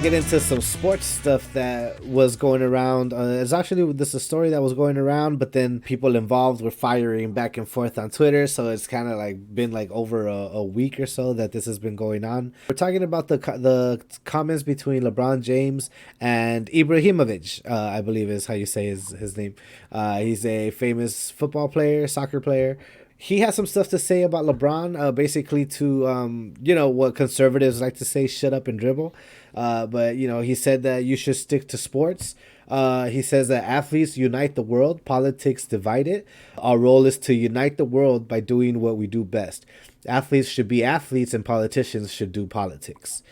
get into some sports stuff that was going around. This is a story that was going around, but then people involved were firing back and forth on Twitter. So it's kind of like been like over a week or so that this has been going on. We're talking about the comments between LeBron James and Ibrahimovic. I believe is how you say his name. He's a famous football player, soccer player. He has some stuff to say about LeBron, basically to what conservatives like to say, shut up and dribble. But he said that you should stick to sports. He says that athletes unite the world, politics divide it. Our role is to unite the world by doing what we do best. Athletes should be athletes, and politicians should do politics.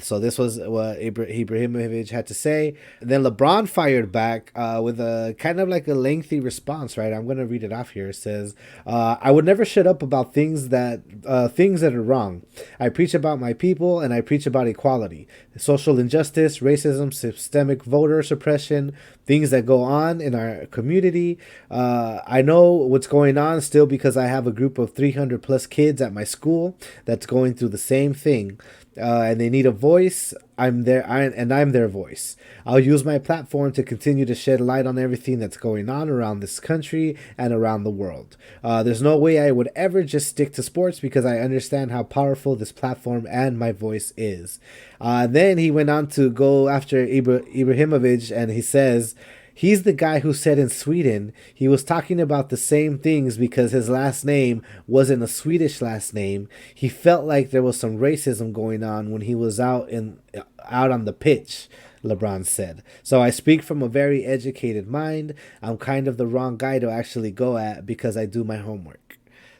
So this was what Ibrahimovic had to say. And then LeBron fired back with a kind of like a lengthy response. Right, I'm gonna read it off here. It says, "I would never shut up about things that are wrong. I preach about my people, and I preach about equality, social injustice, racism, systemic voter suppression, things that go on in our community. I know what's going on still because I have a group of 300 plus kids at my school that's going through the same thing. And they need a voice. I'm their voice. I'll use my platform to continue to shed light on everything that's going on around this country and around the world. There's no way I would ever just stick to sports because I understand how powerful this platform and my voice is." Then he went on to go after Ibrahimovic, and he says, he's the guy who said in Sweden he was talking about the same things because his last name wasn't a Swedish last name. He felt like there was some racism going on when he was out on the pitch. LeBron said. "So I speak from a very educated mind. I'm kind of the wrong guy to actually go at because I do my homework."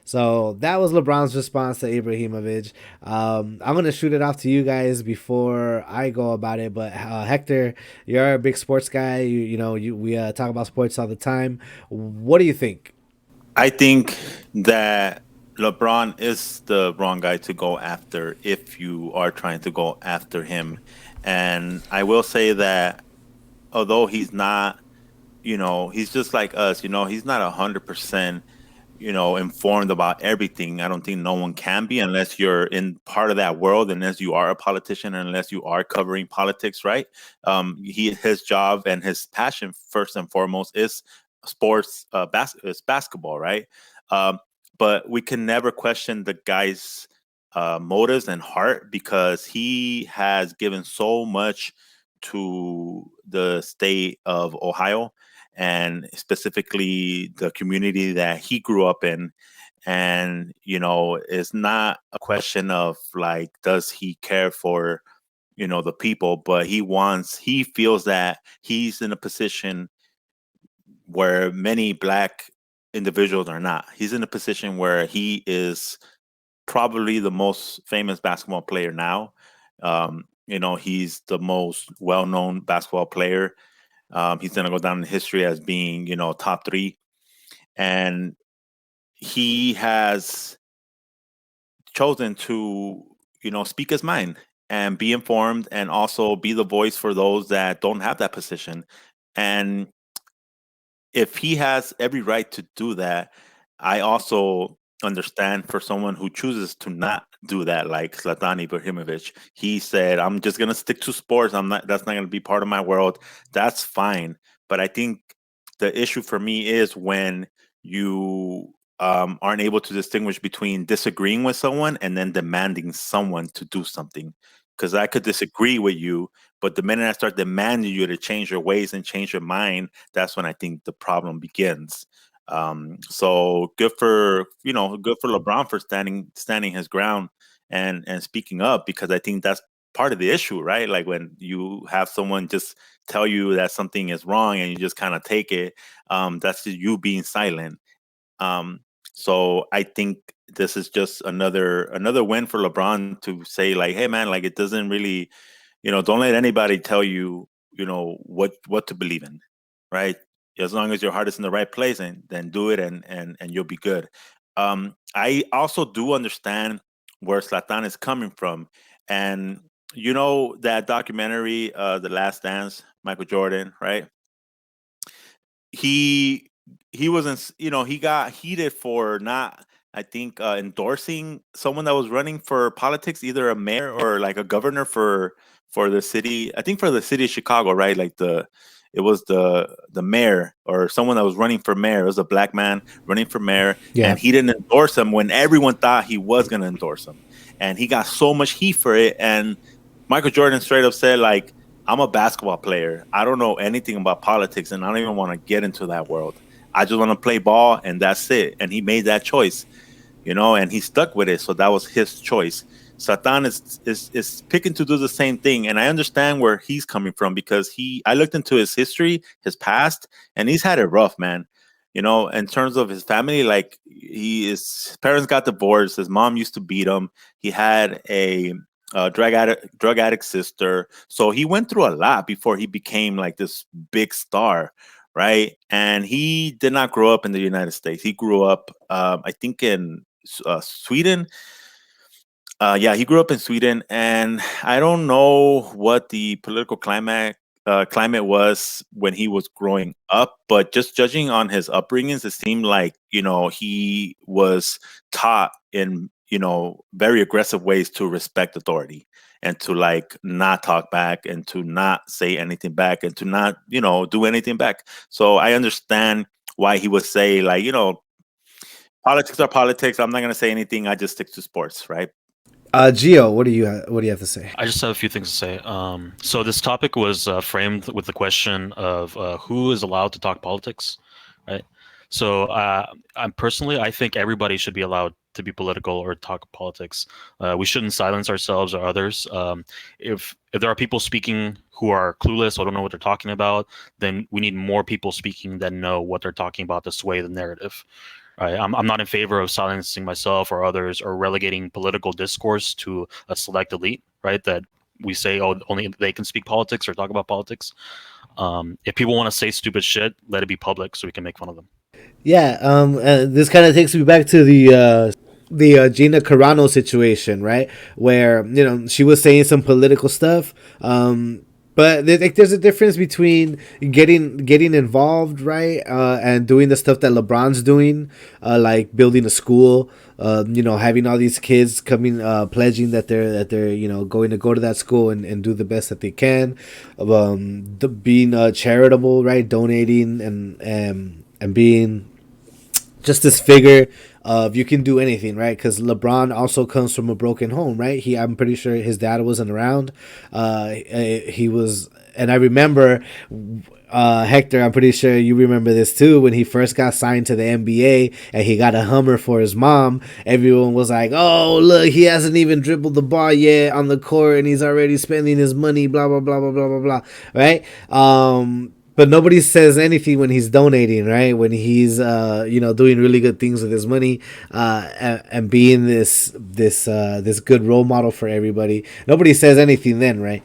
So that was LeBron's response to Ibrahimovic. I'm gonna shoot it off to you guys before I go about it. But Hector, you're a big sports guy. We talk about sports all the time. What do you think? I think that LeBron is the wrong guy to go after if you are trying to go after him. And I will say that although he's not, he's just like us, he's not 100%, informed about everything. I don't think no one can be unless you're in part of that world, unless you are a politician, unless you are covering politics, right? His job and his passion, first and foremost, is sports, is basketball, right? Um, but we can never question the guy's motives and heart because he has given so much to the state of Ohio and specifically the community that he grew up in. And, it's not a question of like, does he care for, the people, but he feels that he's in a position where many black individuals are not. He's in a position where he is probably the most famous basketball player now. He's the most well-known basketball player. He's going to go down in history as being, top three. And he has chosen to, speak his mind and be informed and also be the voice for those that don't have that position. And if he has every right to do that, I also understand for someone who chooses to not do that, like Zlatan Ibrahimovic. He said, "I'm just gonna stick to sports. I'm not. That's not gonna be part of my world." That's fine. But I think the issue for me is when you aren't able to distinguish between disagreeing with someone and then demanding someone to do something. Because I could disagree with you, but the minute I start demanding you to change your ways and change your mind, that's when I think the problem begins. So good for LeBron for standing his ground and speaking up because I think that's part of the issue, right? Like when you have someone just tell you that something is wrong and you just kind of take it, that's just you being silent. Um, so I think this is just another win for LeBron to say like, hey man, like it doesn't really, don't let anybody tell you, what to believe in, right? As long as your heart is in the right place, and then do it, and you'll be good. I also do understand where Zlatan is coming from, and that documentary, The Last Dance, Michael Jordan, right? he he wasn't he got heated for not, I think, endorsing someone that was running for politics, either a mayor or like a governor for the city. I think for the city of Chicago, right? Like it was the mayor or someone that was running for mayor. It was a black man running for mayor, Yeah. and he didn't endorse him when everyone thought he was going to endorse him, and he got so much heat for it. And Michael Jordan straight up said, like, I'm a basketball player. I don't know anything about politics, and I don't even want to get into that world. I just want to play ball, and that's it. And he made that choice, and he stuck with it. So that was his choice. Satan is picking to do the same thing, and I understand where he's coming from because I looked into his history, his past, and he's had it rough, man. In terms of his family, like his parents got divorced. His mom used to beat him. He had a drug addict sister. So he went through a lot before he became like this big star, right? And he did not grow up in the United States. He grew up, I think, in Sweden. Yeah, he grew up in Sweden, and I don't know what the political climate was when he was growing up, but just judging on his upbringings, it seemed like he was taught in very aggressive ways to respect authority and to like not talk back and to not say anything back and to not do anything back. So I understand why he would say like politics are politics. I'm not gonna say anything. I just stick to sports, right? Gio, what do you have to say? I just have a few things to say. So this topic was framed with the question of who is allowed to talk politics, right? So I think everybody should be allowed to be political or talk politics. We shouldn't silence ourselves or others. If there are people speaking who are clueless or don't know what they're talking about, then we need more people speaking that know what they're talking about to sway the narrative. Right. I'm not in favor of silencing myself or others or relegating political discourse to a select elite, right? That we say, oh, only they can speak politics or talk about politics. If people want to say stupid shit, let it be public so we can make fun of them. Yeah, this kind of takes me back to the Gina Carano situation, right? Where she was saying some political stuff, but there's a difference between getting involved, right, and doing the stuff that LeBron's doing, like building a school, having all these kids coming, pledging that they're going to go to that school and do the best that they can, being charitable, right, donating and being just this figure of you can do anything, right? Because LeBron also comes from a broken home, right? I'm pretty sure his dad wasn't around. He was, and I remember, Hector, I'm pretty sure you remember this too. When he first got signed to the NBA and he got a Hummer for his mom, everyone was like, "Oh, look, he hasn't even dribbled the ball yet on the court, and he's already spending his money." Blah blah blah blah blah blah blah. Right? But nobody says anything when he's donating, right? When he's doing really good things with his money, and being this good role model for everybody. Nobody says anything then, right?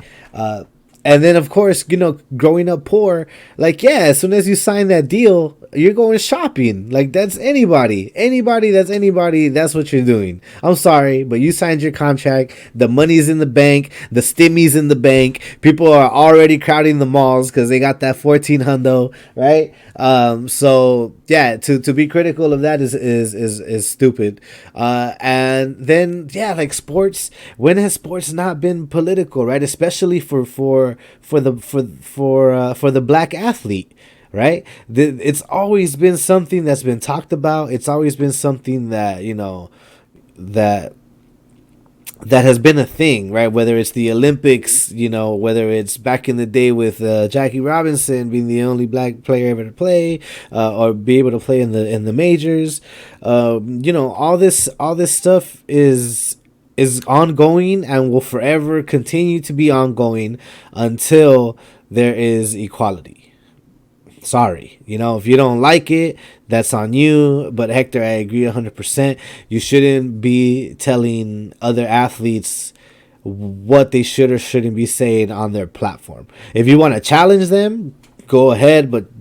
And then, of course, growing up poor, like, yeah, as soon as you sign that deal, you're going shopping. Like, that's anybody. That's what you're doing. I'm sorry, but you signed your contract. The money's in the bank. The stimmy's in the bank. People are already crowding the malls because they got that 14 hundo, right? So, yeah, to be critical of that is stupid. And then, yeah, like sports. When has sports not been political, right? Especially for the black athlete, right? It's always been something that's been talked about. It's always been something that that has been a thing, right? Whether it's the Olympics, whether it's back in the day with Jackie Robinson being the only black player ever to play, or be able to play in the majors, all this stuff is ongoing and will forever continue to be ongoing until there is equality. Sorry, if you don't like it, that's on you. But Hector, I agree 100%. You shouldn't be telling other athletes what they should or shouldn't be saying on their platform. If you want to challenge them, go ahead, but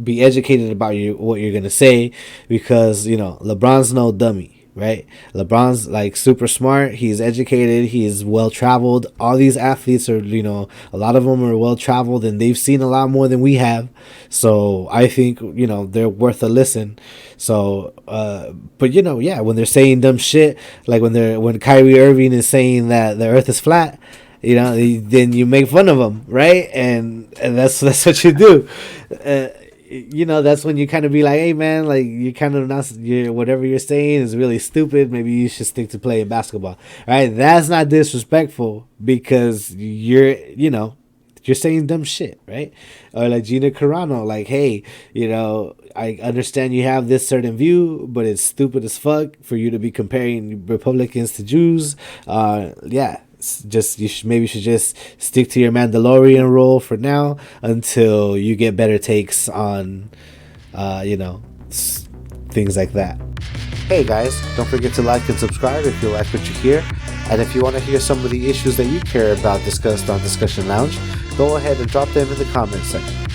be educated about what you're gonna say, because LeBron's no dummy. Right, LeBron's like super smart. He's educated. He's well traveled. All these athletes are, a lot of them are well traveled, and they've seen a lot more than we have. So I think they're worth a listen. So, but yeah, when they're saying dumb shit, like when Kyrie Irving is saying that the Earth is flat, then you make fun of them, right? And that's what you do. That's when you kind of be like, hey man, like you kind of not, whatever you're saying is really stupid. Maybe you should stick to playing basketball, right? That's not disrespectful because you're saying dumb shit, right? Or like Gina Carano, like, hey, I understand you have this certain view, but it's stupid as fuck for you to be comparing Republicans to Jews. Just maybe you should just stick to your Mandalorian role for now until you get better takes on, things like that. Hey guys, don't forget to like and subscribe if you like what you hear. And if you want to hear some of the issues that you care about discussed on Discussion Lounge, go ahead and drop them in the comments section.